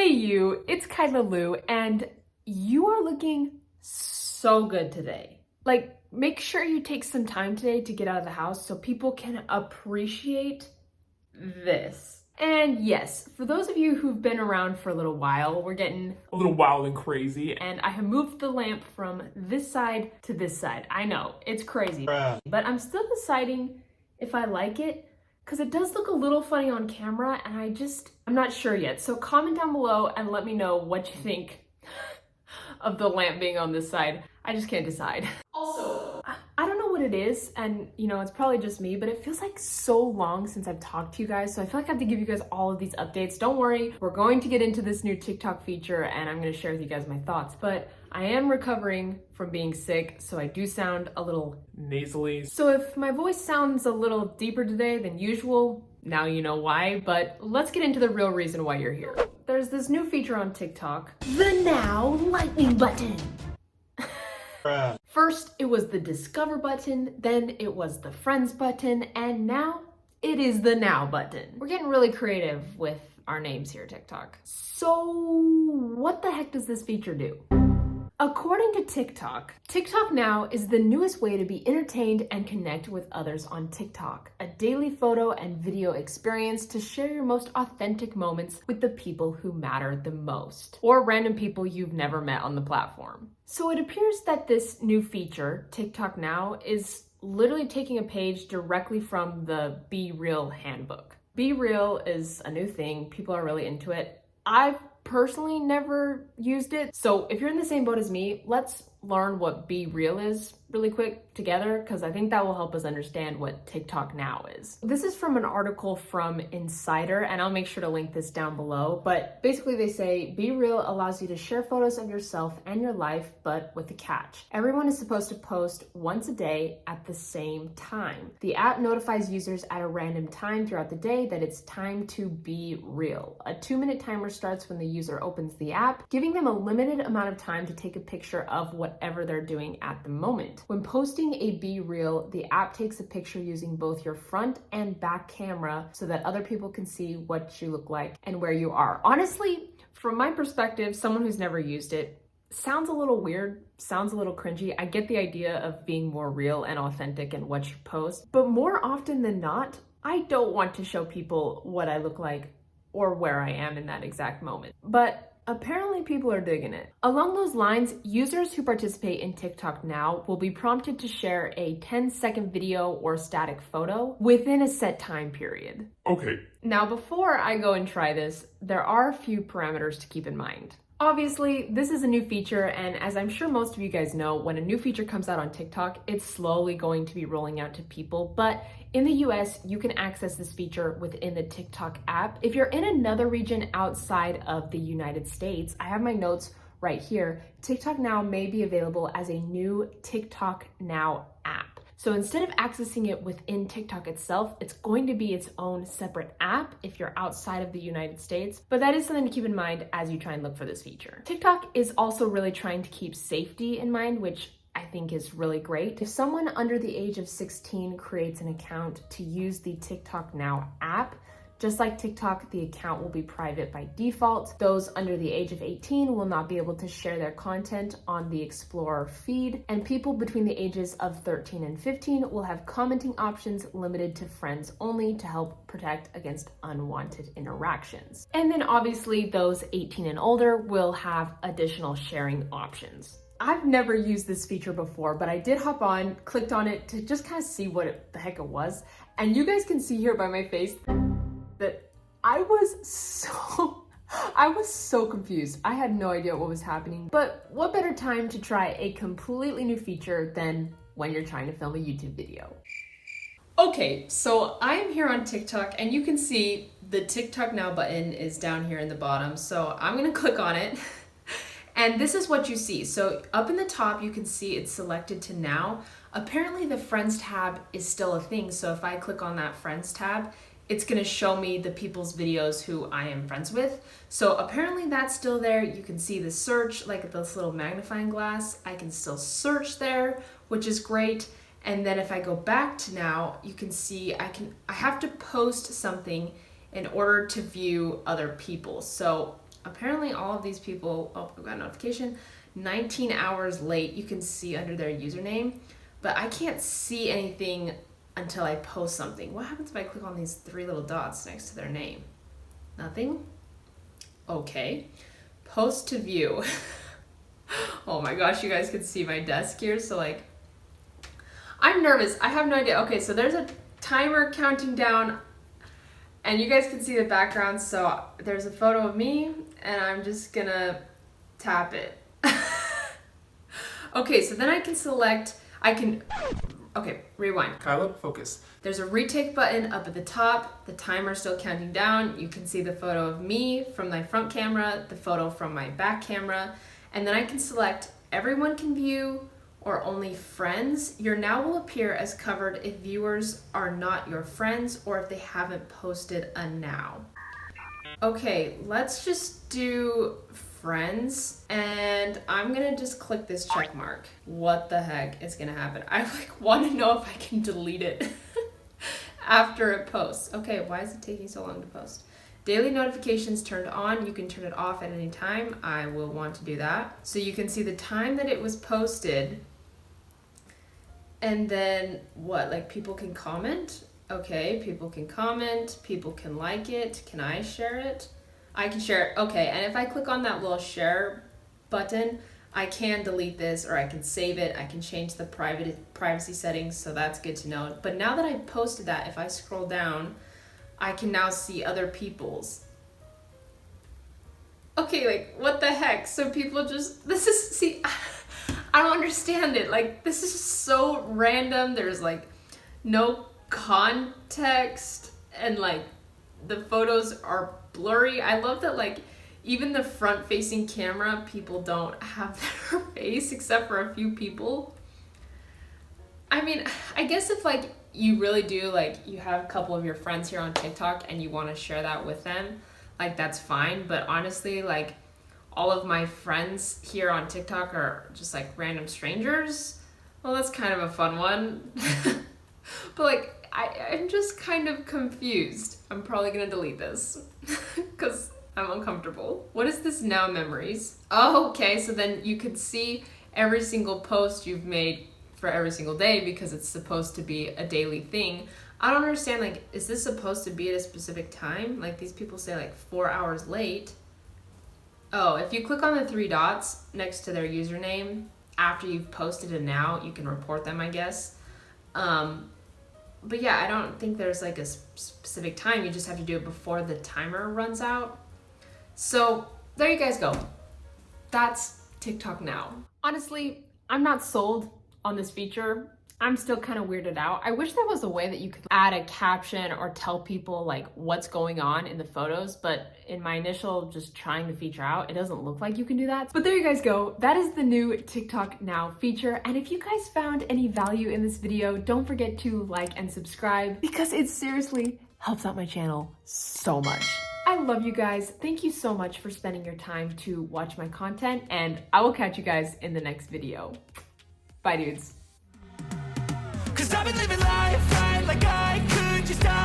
Hey you, it's Kyla Lou, and you are looking so good today. Like, make sure you take some time today to get out of the house so people can appreciate this. And yes, for those of you who've been around for a little while, we're getting a little wild and crazy. and I have moved the lamp from this side to this side. I know, it's crazy, Bruh. but I'm still deciding if I like it, because it does look a little funny on camera and I'm not sure yet. So comment down below and let me know what you think of the lamp being on this side. I just can't decide. Also, I don't know what it is, and it's probably just me, but it feels like so long since I've talked to you guys, so I feel like I have to give you guys all of these updates. Don't worry, we're going to get into this new TikTok feature and I'm gonna share with you guys my thoughts, but I am recovering from being sick, so I do sound a little Nasally. So if my voice sounds a little deeper today than usual, now you know why, but let's get into the real reason why you're here. There's this new feature on TikTok, the Now lightning button. Bruh. First, it was the Discover button, then it was the Friends button, and now it is the Now button. We're getting really creative with our names here, TikTok. So what the heck does this feature do? According to TikTok, TikTok Now is the newest way to be entertained and connect with others on TikTok, a daily photo and video experience to share your most authentic moments with the people who matter the most, or random people you've never met on the platform. So it appears that this new feature, TikTok Now, is literally taking a page directly from the Be Real handbook. Be Real is a new thing, people are really into it. I've personally never used it. So if you're in the same boat as me, let's learn what Be Real is really quick together, because I think that will help us understand what TikTok Now is. This is from an article from Insider, and I'll make sure to link this down below. But basically they say, Be Real allows you to share photos of yourself and your life, but with a catch. Everyone is supposed to post once a day at the same time. The app notifies users at a random time throughout the day that it's time to be real. A 2-minute timer starts when the user opens the app, giving them a limited amount of time to take a picture of whatever they're doing at the moment. When posting a Be Real, the app takes a picture using both your front and back camera so that other people can see what you look like and where you are. Honestly, from my perspective, someone who's never used it, sounds a little weird, sounds a little cringy. I get the idea of being more real and authentic in what you post, but more often than not, I don't want to show people what I look like or where I am in that exact moment. But apparently people are digging it. Along those lines, users who participate in TikTok Now will be prompted to share a 10-second video or static photo within a set time period. Okay. Now, before I go and try this, there are a few parameters to keep in mind. Obviously, this is a new feature, and as I'm sure most of you guys know, when a new feature comes out on TikTok, it's slowly going to be rolling out to people, but in the US, you can access this feature within the TikTok app. If you're in another region outside of the United States, I have my notes right here. TikTok Now may be available as a new TikTok Now app. So instead of accessing it within TikTok itself, it's going to be its own separate app if you're outside of the United States. But that is something to keep in mind as you try and look for this feature. TikTok is also really trying to keep safety in mind, which I think is really great. If someone under the age of 16 creates an account to use the TikTok Now app, just like TikTok, the account will be private by default. Those under the age of 18 will not be able to share their content on the Explorer feed, and people between the ages of 13 and 15 will have commenting options limited to friends only to help protect against unwanted interactions. And then obviously those 18 and older will have additional sharing options. I've never used this feature before, but I did hop on, clicked on it to just kind of see what the heck it was. And you guys can see here by my face that I was so confused. I had no idea what was happening. But what better time to try a completely new feature than when you're trying to film a YouTube video? Okay, so I am here on TikTok and you can see the TikTok Now button is down here in the bottom. So I'm gonna click on it and this is what you see. So up in the top, you can see it's selected to Now. Apparently the Friends tab is still a thing. So if I click on that Friends tab, it's gonna show me the people's videos who I am friends with. So apparently that's still there. You can see the search, like this little magnifying glass. I can still search there, which is great. And then if I go back to Now, you can see I have to post something in order to view other people. So apparently all of these people, oh, I got a notification, 19 hours late, you can see under their username, but I can't see anything until I post something. What happens if I click on these 3 little dots next to their name? Nothing? Okay. Post to view. Oh my gosh, you guys can see my desk here, so like, I'm nervous. I have no idea. Okay, so there's a timer counting down, and you guys can see the background, so there's a photo of me, and I'm just gonna tap it. Okay, so then I can select, okay, rewind. Kyla, focus. There's a retake button up at the top, the timer's still counting down, you can see the photo of me from my front camera, the photo from my back camera, and then I can select everyone can view or only friends. Your now will appear as covered if viewers are not your friends or if they haven't posted a now. Okay, let's just do friends, and I'm gonna just click this check mark. What the heck is gonna happen? I like want to know if I can delete it after it posts. Okay, why is it taking so long to post? Daily notifications turned on. You can turn it off at any time. I will want to do that. So you can see the time that it was posted, and then what, like people can comment? Okay, people can comment, people can like it. Can I share it? I can share it. Okay, and if I click on that little share button, I can delete this or I can save it. I can change the privacy settings, so that's good to know. But now that I've posted that, if I scroll down, I can now see other people's. Okay, like what the heck? So people just, see, I don't understand it. Like this is so random. There's like no context, and like the photos are blurry. I love that like even the front facing camera, people don't have their face except for a few people. I mean, I guess if like you really do, like you have a couple of your friends here on TikTok and you want to share that with them, like that's fine. But honestly, like all of my friends here on TikTok are just like random strangers. Well, that's kind of a fun one. But like, I'm just kind of confused. I'm probably gonna delete this because I'm uncomfortable. What is this now memories? Oh, okay, so then you could see every single post you've made for every single day because it's supposed to be a daily thing. I don't understand, like, is this supposed to be at a specific time? Like these people say like 4 hours late. Oh, if you click on the 3 dots next to their username, after you've posted a now, you can report them, I guess. But yeah, I don't think there's like a specific time. You just have to do it before the timer runs out. So there you guys go. That's TikTok now. Honestly, I'm not sold on this feature. I'm still kind of weirded out. I wish there was a way that you could add a caption or tell people like what's going on in the photos, but in my initial just trying the feature out, it doesn't look like you can do that. But there you guys go. That is the new TikTok Now feature. And if you guys found any value in this video, don't forget to like and subscribe because it seriously helps out my channel so much. I love you guys. Thank you so much for spending your time to watch my content, and I will catch you guys in the next video. Bye, dudes. 'Cause I've been living life right like I could just die.